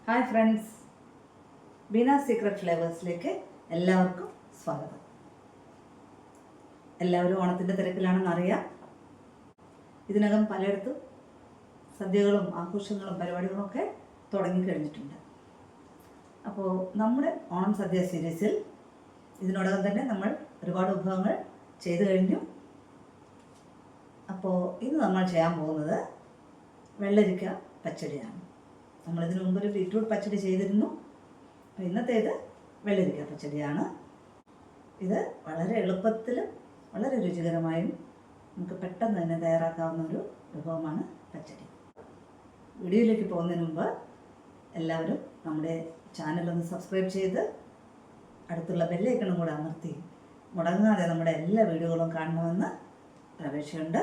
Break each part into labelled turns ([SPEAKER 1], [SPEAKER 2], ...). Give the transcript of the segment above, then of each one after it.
[SPEAKER 1] Hi friends, Beena secret ഫ്ലേവേഴ്സിലേക്ക് എല്ലാവർക്കും സ്വാഗതം. എല്ലാവരും ഓണത്തിൻ്റെ തിരക്കിലാണെന്നറിയാം. ഇതിനകം പലയിടത്തും സദ്യകളും ആഘോഷങ്ങളും പരിപാടികളും ഒക്കെ തുടങ്ങിക്കഴിഞ്ഞിട്ടുണ്ട്. അപ്പോൾ നമ്മുടെ ഓണം സദ്യ സീരീസിൽ ഇതിനോടകം തന്നെ നമ്മൾ ഒരുപാട് വിഭവങ്ങൾ ചെയ്തു കഴിഞ്ഞു. അപ്പോൾ ഇന്ന് നമ്മൾ ചെയ്യാൻ പോകുന്നത് വെള്ളരിക്ക പച്ചടിയാണ്. നമ്മളിതിനു മുമ്പ് ഒരു ബീറ്റ്റൂട്ട് പച്ചടി ചെയ്തിരുന്നു. അപ്പോൾ ഇന്നത്തേത് വെള്ളരിക്ക പച്ചടിയാണ്. ഇത് വളരെ എളുപ്പത്തിലും വളരെ രുചികരമായും നമുക്ക് പെട്ടെന്ന് തന്നെ തയ്യാറാക്കാവുന്ന ഒരു വിഭവമാണ് പച്ചടി. വീഡിയോയിലേക്ക് പോകുന്നതിന് മുമ്പ് എല്ലാവരും നമ്മുടെ ചാനലൊന്ന് സബ്സ്ക്രൈബ് ചെയ്ത് അടുത്തുള്ള ബെല്ലൈക്കണും കൂടെ അമർത്തി മുടങ്ങാതെ നമ്മുടെ എല്ലാ വീഡിയോകളും കാണണമെന്ന് അപേക്ഷയുണ്ട്.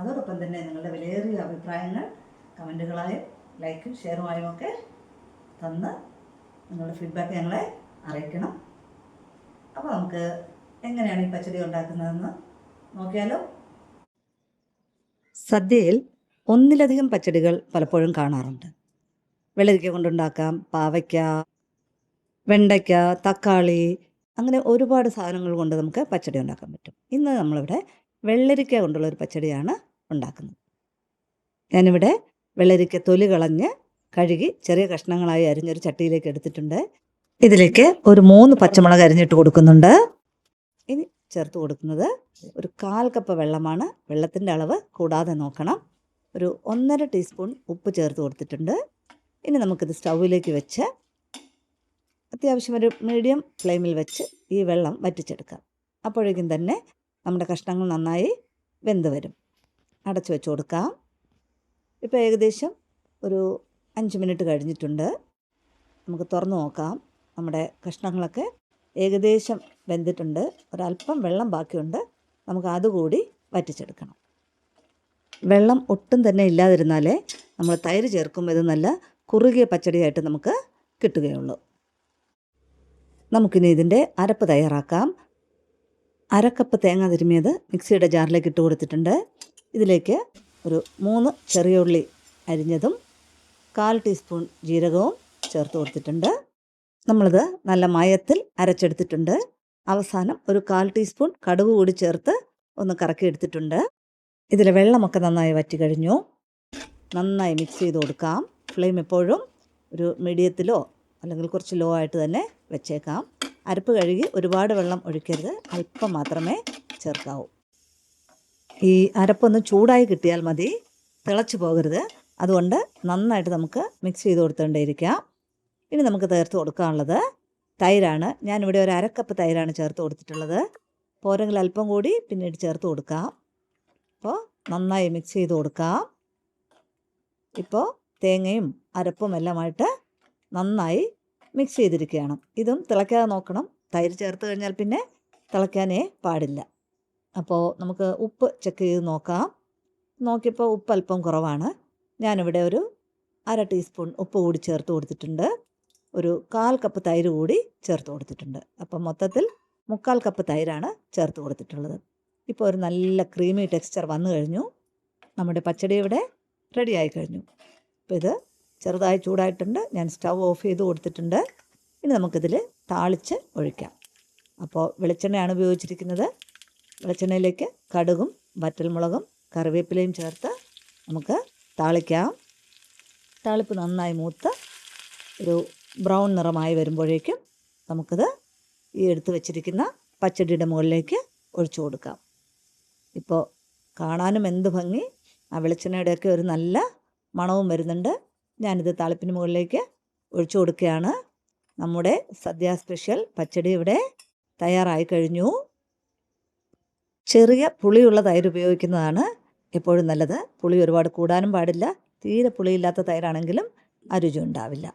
[SPEAKER 1] അതോടൊപ്പം തന്നെ നിങ്ങളുടെ വിലയേറിയ അഭിപ്രായങ്ങൾ കമൻറ്റുകളായും ലൈക്കും ഷെയറുമായും ഒക്കെ തന്ന് നിങ്ങളുടെ ഫീഡ്ബാക്ക് ഞങ്ങളെ അറിയിക്കണം. അപ്പോൾ നമുക്ക് എങ്ങനെയാണ് ഈ പച്ചടി ഉണ്ടാക്കുന്നതെന്ന് നോക്കിയാലോ. സദ്യയിൽ ഒന്നിലധികം പച്ചടികൾ പലപ്പോഴും കാണാറുണ്ട്. വെള്ളരിക്ക കൊണ്ടുണ്ടാക്കാം, പാവയ്ക്ക, വെണ്ടയ്ക്ക, തക്കാളി, അങ്ങനെ ഒരുപാട് സാധനങ്ങൾ കൊണ്ട് നമുക്ക് പച്ചടി ഉണ്ടാക്കാൻ പറ്റും. ഇന്ന് നമ്മളിവിടെ വെള്ളരിക്ക കൊണ്ടുള്ള ഒരു പച്ചടിയാണ് ഉണ്ടാക്കുന്നത്. ഞാനിവിടെ വെള്ളരിക്ക തൊലി കളഞ്ഞ് കഴുകി ചെറിയ കഷ്ണങ്ങളായി അരിഞ്ഞൊരു ചട്ടിയിലേക്ക് എടുത്തിട്ടുണ്ട്. ഇതിലേക്ക് ഒരു 3 പച്ചമുളക് അരിഞ്ഞിട്ട് കൊടുക്കുന്നുണ്ട്. ഇനി ചേർത്ത് കൊടുക്കുന്നത് ഒരു 1/4 കപ്പ് വെള്ളമാണ്. വെള്ളത്തിൻ്റെ അളവ് കൂടാതെ നോക്കണം. ഒരു 1.5 ടീസ്പൂൺ ഉപ്പ് ചേർത്ത് കൊടുത്തിട്ടുണ്ട്. ഇനി നമുക്കിത് സ്റ്റൗവിലേക്ക് വെച്ച് അത്യാവശ്യം ഒരു മീഡിയം ഫ്ലെയിമിൽ വെച്ച് ഈ വെള്ളം വറ്റിച്ചെടുക്കാം. അപ്പോഴേക്കും തന്നെ നമ്മുടെ കഷ്ണങ്ങൾ നന്നായി വെന്ത് വരും. അടച്ചു വെച്ച് കൊടുക്കാം. ഇപ്പോൾ ഏകദേശം ഒരു 5 മിനിറ്റ് കഴിഞ്ഞിട്ടുണ്ട്. നമുക്ക് തുറന്ന് നോക്കാം. നമ്മുടെ കഷ്ണങ്ങളൊക്കെ ഏകദേശം വെന്തിട്ടുണ്ട്. ഒരല്പം വെള്ളം ബാക്കിയുണ്ട്. നമുക്ക് അതുകൂടി വറ്റിച്ചെടുക്കണം. വെള്ളം ഒട്ടും തന്നെ ഇല്ലാതിരുന്നാലേ നമ്മൾ തൈര് ചേർക്കുമ്പോൾ ഇത് നല്ല കുറുകിയ പച്ചടിയായിട്ട് നമുക്ക് കിട്ടുകയുള്ളൂ. നമുക്കിനി ഇതിൻ്റെ അരപ്പ് തയ്യാറാക്കാം. 1/2 കപ്പ് തേങ്ങ തിരുമിയത് മിക്സിയുടെ ജാറിലേക്ക് ഇട്ട് കൊടുത്തിട്ടുണ്ട്. ഇതിലേക്ക് ഒരു 3 ചെറിയ ഉള്ളി അരിഞ്ഞതും 1/4 ടീസ്പൂൺ ജീരകവും ചേർത്ത് കൊടുത്തിട്ടുണ്ട്. നമ്മളിത് നല്ല മയത്തിൽ അരച്ചെടുത്തിട്ടുണ്ട്. അവസാനം ഒരു 1/4 ടീസ്പൂൺ കടുക് കൂടി ചേർത്ത് ഒന്ന് കറക്കി എടുത്തിട്ടുണ്ട്. ഇതിലെ വെള്ളമൊക്കെ നന്നായി വറ്റി കഴിഞ്ഞു. നന്നായി മിക്സ് ചെയ്ത് കൊടുക്കാം. ഫ്ലെയിം എപ്പോഴും ഒരു മീഡിയത്തിലോ അല്ലെങ്കിൽ കുറച്ച് ലോ ആയിട്ട് തന്നെ വെച്ചേക്കാം. അരപ്പ് കഴുകി ഒരുപാട് വെള്ളം ഒഴിക്കരുത്, അല്പം മാത്രമേ ചേർക്കാവൂ. ഈ അരപ്പൊന്ന് ചൂടായി കിട്ടിയാൽ മതി, തിളച്ച് പോകരുത്. അതുകൊണ്ട് നന്നായിട്ട് നമുക്ക് മിക്സ് ചെയ്ത് കൊടുത്തുകൊണ്ടേയിരിക്കാം. ഇനി നമുക്ക് ചേർത്ത് കൊടുക്കാനുള്ളത് തൈരാണ്. ഞാനിവിടെ ഒരു 1/2 കപ്പ് തൈരാണ് ചേർത്ത് കൊടുത്തിട്ടുള്ളത്. പോരെങ്കിൽ അല്പം കൂടി പിന്നീട് ചേർത്ത് കൊടുക്കാം. അപ്പോൾ നന്നായി മിക്സ് ചെയ്ത് കൊടുക്കാം. ഇപ്പോൾ തേങ്ങയും അരപ്പും എല്ലാമായിട്ട് നന്നായി മിക്സ് ചെയ്തിരിക്കുകയാണ്. ഇതും തിളയ്ക്കാതെ നോക്കണം. തൈര് ചേർത്ത് കഴിഞ്ഞാൽ പിന്നെ തിളയ്ക്കാനേ പാടില്ല. അപ്പോൾ നമുക്ക് ഉപ്പ് ചെക്ക് ചെയ്ത് നോക്കാം. നോക്കിയപ്പോൾ ഉപ്പ് അല്പം കുറവാണ്. ഞാനിവിടെ ഒരു 1/2 ടീസ്പൂൺ ഉപ്പ് കൂടി ചേർത്ത് കൊടുത്തിട്ടുണ്ട്. ഒരു 1/4 കപ്പ് തൈര് കൂടി ചേർത്ത് കൊടുത്തിട്ടുണ്ട്. അപ്പം മൊത്തത്തിൽ 3/4 കപ്പ് തൈരാണ് ചേർത്ത് കൊടുത്തിട്ടുള്ളത്. ഇപ്പോൾ ഒരു നല്ല ക്രീമി ടെക്സ്ചർ വന്നു കഴിഞ്ഞു. നമ്മുടെ പച്ചടി ഇവിടെ റെഡി ആയി കഴിഞ്ഞു. അപ്പോൾ ഇത് ചെറുതായി ചൂടായിട്ടുണ്ട്. ഞാൻ സ്റ്റൗ ഓഫ് ചെയ്ത് കൊടുത്തിട്ടുണ്ട്. ഇനി നമുക്കിതിൽ താളിച്ച് ഒഴിക്കാം. അപ്പോൾ വെളിച്ചെണ്ണയാണ് ഉപയോഗിച്ചിരിക്കുന്നത്. വെളിച്ചെണ്ണയിലേക്ക് കടുകും വറ്റൽമുളകും കറിവേപ്പിലയും ചേർത്ത് നമുക്ക് താളിക്കാം. താളിപ്പ് നന്നായി മൂത്ത് ഒരു ബ്രൗൺ നിറമായി വരുമ്പോഴേക്കും നമുക്കിത് ഈ എടുത്ത് വെച്ചിരിക്കുന്ന പച്ചടിയുടെ മുകളിലേക്ക് ഒഴിച്ചു കൊടുക്കാം. ഇപ്പോൾ കാണാനും എന്ത് ഭംഗി! ആ വെളിച്ചെണ്ണയുടെയൊക്കെ ഒരു നല്ല മണവും വരുന്നുണ്ട്. ഞാനിത് താളിപ്പിന് മുകളിലേക്ക് ഒഴിച്ചു കൊടുക്കുകയാണ്. നമ്മുടെ സദ്യ സ്പെഷ്യൽ പച്ചടി ഇവിടെ തയ്യാറായി കഴിഞ്ഞു. ചെറിയ പുളിയുള്ള തൈര് ഉപയോഗിക്കുന്നതാണ് എപ്പോഴും നല്ലത്. പുളി ഒരുപാട് കൂടാനും പാടില്ല. തീരെ പുളിയില്ലാത്ത തൈരാണെങ്കിലും ആ രുചി ഉണ്ടാവില്ല.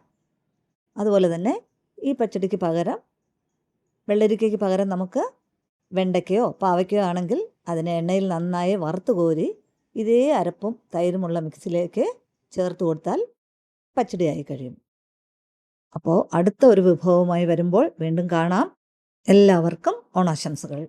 [SPEAKER 1] അതുപോലെ തന്നെ ഈ പച്ചടിക്ക് പകരം, വെള്ളരിക്കയ്ക്ക് പകരം നമുക്ക് വെണ്ടയ്ക്കയോ പാവയ്ക്കയോ ആണെങ്കിൽ അതിനെ എണ്ണയിൽ നന്നായി വറുത്ത് കോരി ഇതേ അരപ്പും തൈരുമുള്ള മിക്സിലേക്ക് ചേർത്ത് കൊടുത്താൽ പച്ചടിയായി കഴിയും. അപ്പോൾ അടുത്ത ഒരു വിഭവവുമായി വരുമ്പോൾ വീണ്ടും കാണാം. എല്ലാവർക്കും ഓണാശംസകൾ.